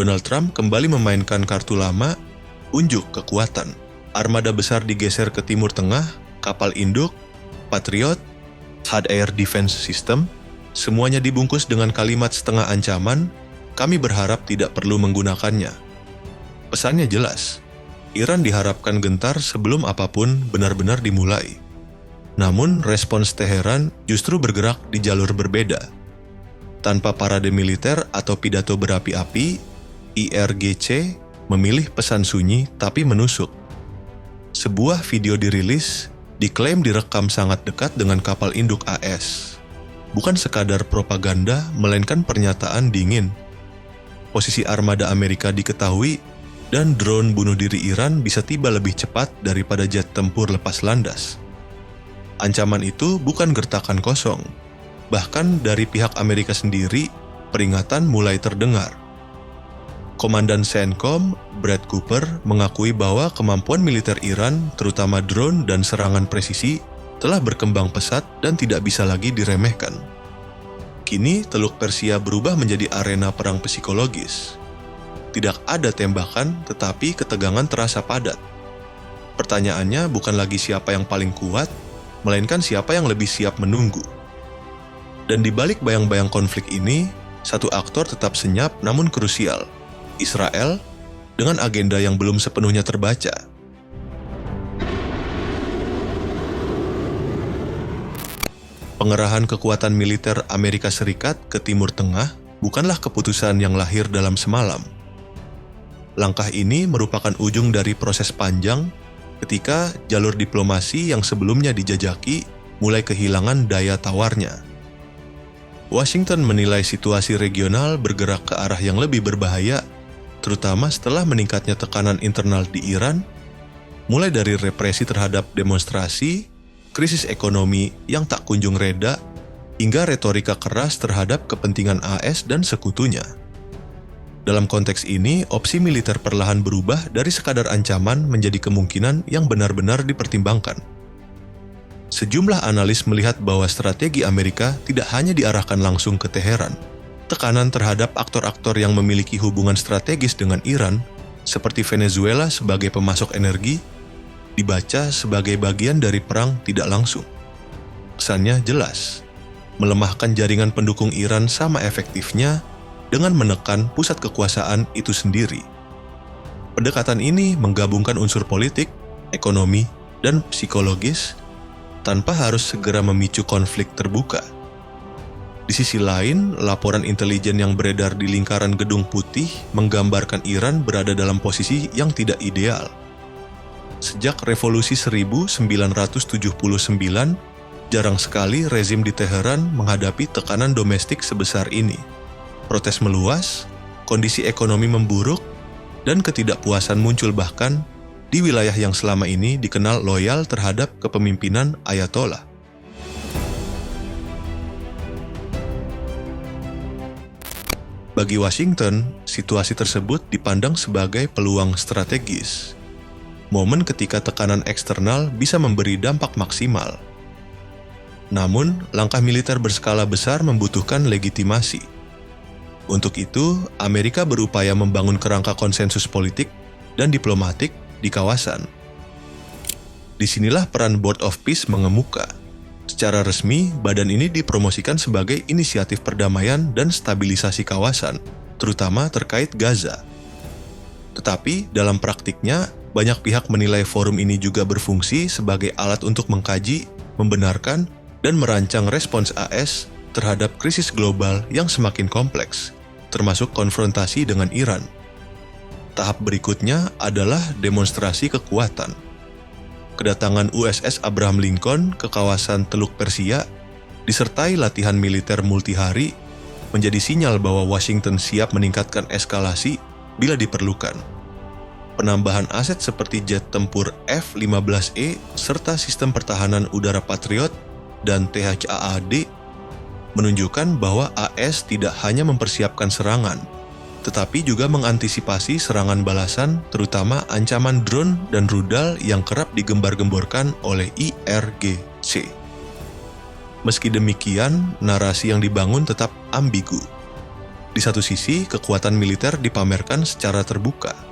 Donald Trump kembali memainkan kartu lama, unjuk kekuatan. Armada besar digeser ke Timur Tengah, kapal induk, Patriot, Third Air Defense System, semuanya dibungkus dengan kalimat setengah ancaman, kami berharap tidak perlu menggunakannya. Pesannya jelas, Iran diharapkan gentar sebelum apapun benar-benar dimulai. Namun respons Teheran justru bergerak di jalur berbeda. Tanpa parade militer atau pidato berapi-api, IRGC memilih pesan sunyi tapi menusuk. Sebuah video dirilis, diklaim direkam sangat dekat dengan kapal induk AS. Bukan sekadar propaganda, melainkan pernyataan dingin. Posisi armada Amerika diketahui, dan drone bunuh diri Iran bisa tiba lebih cepat daripada jet tempur lepas landas. Ancaman itu bukan gertakan kosong. Bahkan dari pihak Amerika sendiri, peringatan mulai terdengar. Komandan CENTCOM, Brad Cooper, mengakui bahwa kemampuan militer Iran, terutama drone dan serangan presisi, telah berkembang pesat dan tidak bisa lagi diremehkan. Kini, Teluk Persia berubah menjadi arena perang psikologis. Tidak ada tembakan, tetapi ketegangan terasa padat. Pertanyaannya bukan lagi siapa yang paling kuat, melainkan siapa yang lebih siap menunggu. Dan di balik bayang-bayang konflik ini, satu aktor tetap senyap namun krusial, Israel, dengan agenda yang belum sepenuhnya terbaca. Pengerahan kekuatan militer Amerika Serikat ke Timur Tengah bukanlah keputusan yang lahir dalam semalam. Langkah ini merupakan ujung dari proses panjang ketika jalur diplomasi yang sebelumnya dijajaki mulai kehilangan daya tawarnya. Washington menilai situasi regional bergerak ke arah yang lebih berbahaya, terutama setelah meningkatnya tekanan internal di Iran, mulai dari represi terhadap demonstrasi, krisis ekonomi yang tak kunjung reda, hingga retorika keras terhadap kepentingan AS dan sekutunya. Dalam konteks ini, opsi militer perlahan berubah dari sekadar ancaman menjadi kemungkinan yang benar-benar dipertimbangkan. Sejumlah analis melihat bahwa strategi Amerika tidak hanya diarahkan langsung ke Teheran. Tekanan terhadap aktor-aktor yang memiliki hubungan strategis dengan Iran, seperti Venezuela sebagai pemasok energi, dibaca sebagai bagian dari perang tidak langsung. Kesannya jelas, melemahkan jaringan pendukung Iran sama efektifnya dengan menekan pusat kekuasaan itu sendiri. Pendekatan ini menggabungkan unsur politik, ekonomi, dan psikologis tanpa harus segera memicu konflik terbuka. Di sisi lain, laporan intelijen yang beredar di lingkaran Gedung Putih menggambarkan Iran berada dalam posisi yang tidak ideal. Sejak revolusi 1979, jarang sekali rezim di Teheran menghadapi tekanan domestik sebesar ini. Protes meluas, kondisi ekonomi memburuk, dan ketidakpuasan muncul bahkan di wilayah yang selama ini dikenal loyal terhadap kepemimpinan Ayatollah. Bagi Washington, situasi tersebut dipandang sebagai peluang strategis. Momen ketika tekanan eksternal bisa memberi dampak maksimal. Namun, langkah militer berskala besar membutuhkan legitimasi. Untuk itu, Amerika berupaya membangun kerangka konsensus politik dan diplomatik di kawasan. Disinilah peran Board of Peace mengemuka. Secara resmi, badan ini dipromosikan sebagai inisiatif perdamaian dan stabilisasi kawasan, terutama terkait Gaza. Tetapi, dalam praktiknya, banyak pihak menilai forum ini juga berfungsi sebagai alat untuk mengkaji, membenarkan, dan merancang respons AS terhadap krisis global yang semakin kompleks, termasuk konfrontasi dengan Iran. Tahap berikutnya adalah demonstrasi kekuatan. Kedatangan USS Abraham Lincoln ke kawasan Teluk Persia, disertai latihan militer multihari, menjadi sinyal bahwa Washington siap meningkatkan eskalasi bila diperlukan. Penambahan aset seperti jet tempur F-15E serta sistem pertahanan udara Patriot dan THAAD menunjukkan bahwa AS tidak hanya mempersiapkan serangan, tetapi juga mengantisipasi serangan balasan, terutama ancaman drone dan rudal yang kerap digembar-gemborkan oleh IRGC. Meski demikian, narasi yang dibangun tetap ambigu. Di satu sisi, kekuatan militer dipamerkan secara terbuka.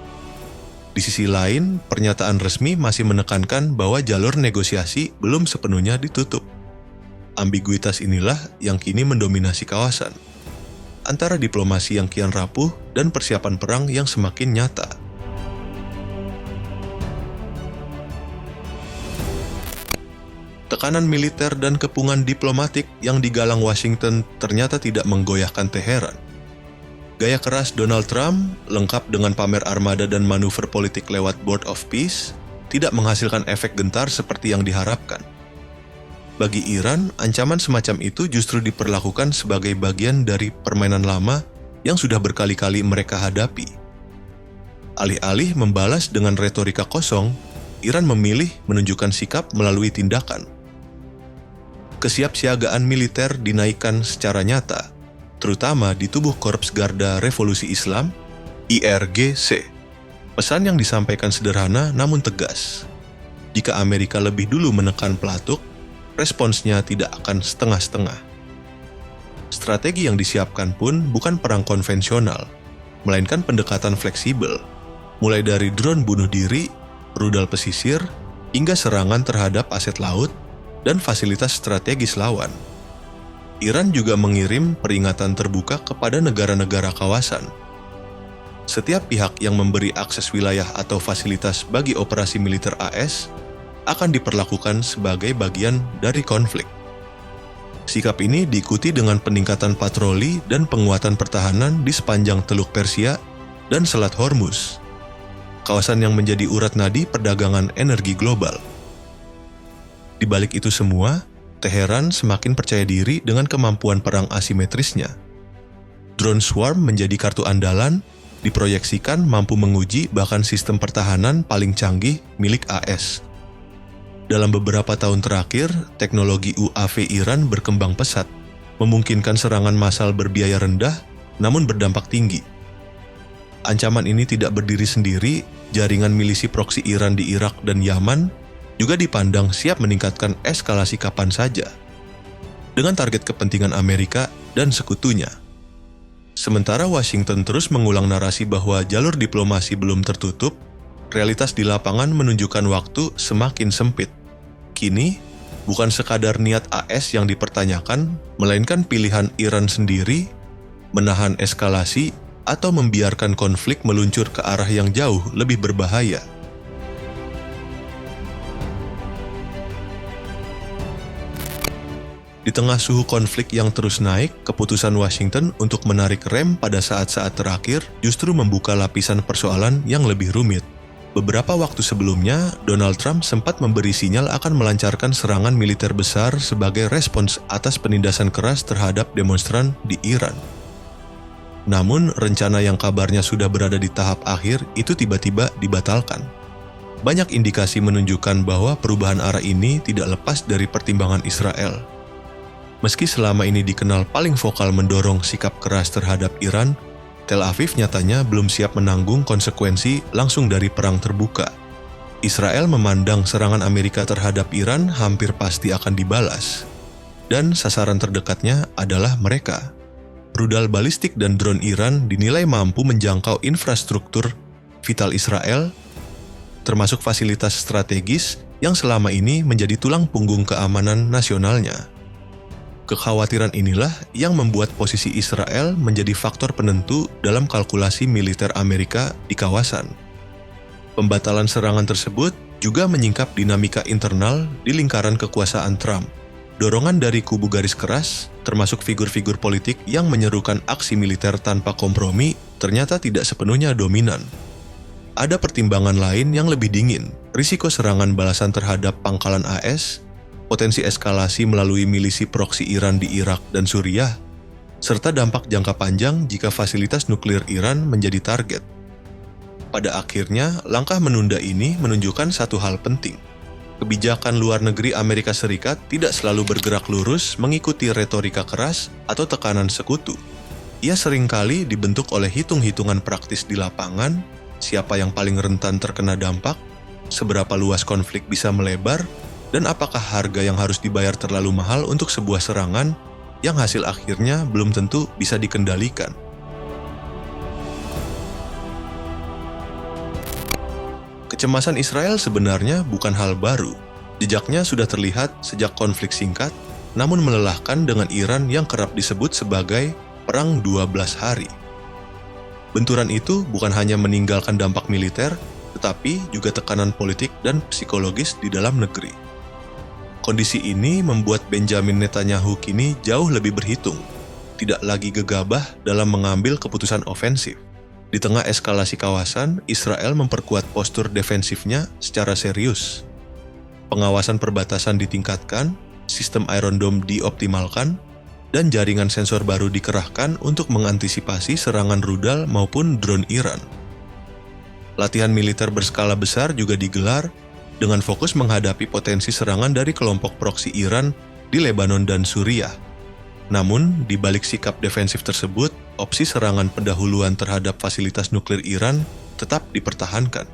Di sisi lain, pernyataan resmi masih menekankan bahwa jalur negosiasi belum sepenuhnya ditutup. Ambiguitas inilah yang kini mendominasi kawasan, antara diplomasi yang kian rapuh dan persiapan perang yang semakin nyata. Tekanan militer dan kepungan diplomatik yang digalang Washington ternyata tidak menggoyahkan Teheran. Gaya keras Donald Trump, lengkap dengan pamer armada dan manuver politik lewat Board of Peace, tidak menghasilkan efek gentar seperti yang diharapkan. Bagi Iran, ancaman semacam itu justru diperlakukan sebagai bagian dari permainan lama yang sudah berkali-kali mereka hadapi. Alih-alih membalas dengan retorika kosong, Iran memilih menunjukkan sikap melalui tindakan. Kesiapsiagaan militer dinaikkan secara nyata, terutama di tubuh Korps Garda Revolusi Islam, IRGC. Pesan yang disampaikan sederhana namun tegas. Jika Amerika lebih dulu menekan pelatuk, responsnya tidak akan setengah-setengah. Strategi yang disiapkan pun bukan perang konvensional, melainkan pendekatan fleksibel, mulai dari drone bunuh diri, rudal pesisir, hingga serangan terhadap aset laut dan fasilitas strategis lawan. Iran juga mengirim peringatan terbuka kepada negara-negara kawasan. Setiap pihak yang memberi akses wilayah atau fasilitas bagi operasi militer AS akan diperlakukan sebagai bagian dari konflik. Sikap ini diikuti dengan peningkatan patroli dan penguatan pertahanan di sepanjang Teluk Persia dan Selat Hormuz, kawasan yang menjadi urat nadi perdagangan energi global. Di balik itu semua, Teheran semakin percaya diri dengan kemampuan perang asimetrisnya. Drone Swarm menjadi kartu andalan, diproyeksikan mampu menguji bahkan sistem pertahanan paling canggih milik AS. Dalam beberapa tahun terakhir, teknologi UAV Iran berkembang pesat, memungkinkan serangan massal berbiaya rendah namun berdampak tinggi. Ancaman ini tidak berdiri sendiri, jaringan milisi proksi Iran di Irak dan Yaman juga dipandang siap meningkatkan eskalasi kapan saja, dengan target kepentingan Amerika dan sekutunya. Sementara Washington terus mengulang narasi bahwa jalur diplomasi belum tertutup, realitas di lapangan menunjukkan waktu semakin sempit. Kini, bukan sekadar niat AS yang dipertanyakan, melainkan pilihan Iran sendiri menahan eskalasi atau membiarkan konflik meluncur ke arah yang jauh lebih berbahaya. Di tengah suhu konflik yang terus naik, keputusan Washington untuk menarik rem pada saat-saat terakhir justru membuka lapisan persoalan yang lebih rumit. Beberapa waktu sebelumnya, Donald Trump sempat memberi sinyal akan melancarkan serangan militer besar sebagai respons atas penindasan keras terhadap demonstran di Iran. Namun, rencana yang kabarnya sudah berada di tahap akhir itu tiba-tiba dibatalkan. Banyak indikasi menunjukkan bahwa perubahan arah ini tidak lepas dari pertimbangan Israel. Meski selama ini dikenal paling vokal mendorong sikap keras terhadap Iran, Tel Aviv nyatanya belum siap menanggung konsekuensi langsung dari perang terbuka. Israel memandang serangan Amerika terhadap Iran hampir pasti akan dibalas, dan sasaran terdekatnya adalah mereka. Rudal balistik dan drone Iran dinilai mampu menjangkau infrastruktur vital Israel, termasuk fasilitas strategis yang selama ini menjadi tulang punggung keamanan nasionalnya. Kekhawatiran inilah yang membuat posisi Israel menjadi faktor penentu dalam kalkulasi militer Amerika di kawasan. Pembatalan serangan tersebut juga menyingkap dinamika internal di lingkaran kekuasaan Trump. Dorongan dari kubu garis keras, termasuk figur-figur politik yang menyerukan aksi militer tanpa kompromi, ternyata tidak sepenuhnya dominan. Ada pertimbangan lain yang lebih dingin, risiko serangan balasan terhadap pangkalan AS, potensi eskalasi melalui milisi proksi Iran di Irak dan Suriah, serta dampak jangka panjang jika fasilitas nuklir Iran menjadi target. Pada akhirnya, langkah menunda ini menunjukkan satu hal penting. Kebijakan luar negeri Amerika Serikat tidak selalu bergerak lurus mengikuti retorika keras atau tekanan sekutu. Ia seringkali dibentuk oleh hitung-hitungan praktis di lapangan, siapa yang paling rentan terkena dampak, seberapa luas konflik bisa melebar, dan apakah harga yang harus dibayar terlalu mahal untuk sebuah serangan yang hasil akhirnya belum tentu bisa dikendalikan. Kecemasan Israel sebenarnya bukan hal baru. Jejaknya sudah terlihat sejak konflik singkat, namun melelahkan dengan Iran yang kerap disebut sebagai Perang 12 Hari. Benturan itu bukan hanya meninggalkan dampak militer, tetapi juga tekanan politik dan psikologis di dalam negeri. Kondisi ini membuat Benjamin Netanyahu kini jauh lebih berhitung, tidak lagi gegabah dalam mengambil keputusan ofensif. Di tengah eskalasi kawasan, Israel memperkuat postur defensifnya secara serius. Pengawasan perbatasan ditingkatkan, sistem Iron Dome dioptimalkan, dan jaringan sensor baru dikerahkan untuk mengantisipasi serangan rudal maupun drone Iran. Latihan militer berskala besar juga digelar dengan fokus menghadapi potensi serangan dari kelompok proksi Iran di Lebanon dan Suriah. Namun, di balik sikap defensif tersebut, opsi serangan pendahuluan terhadap fasilitas nuklir Iran tetap dipertahankan.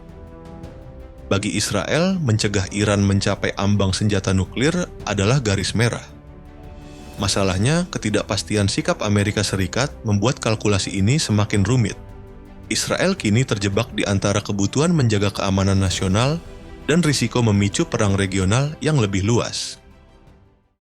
Bagi Israel, mencegah Iran mencapai ambang senjata nuklir adalah garis merah. Masalahnya, ketidakpastian sikap Amerika Serikat membuat kalkulasi ini semakin rumit. Israel kini terjebak di antara kebutuhan menjaga keamanan nasional dan risiko memicu perang regional yang lebih luas.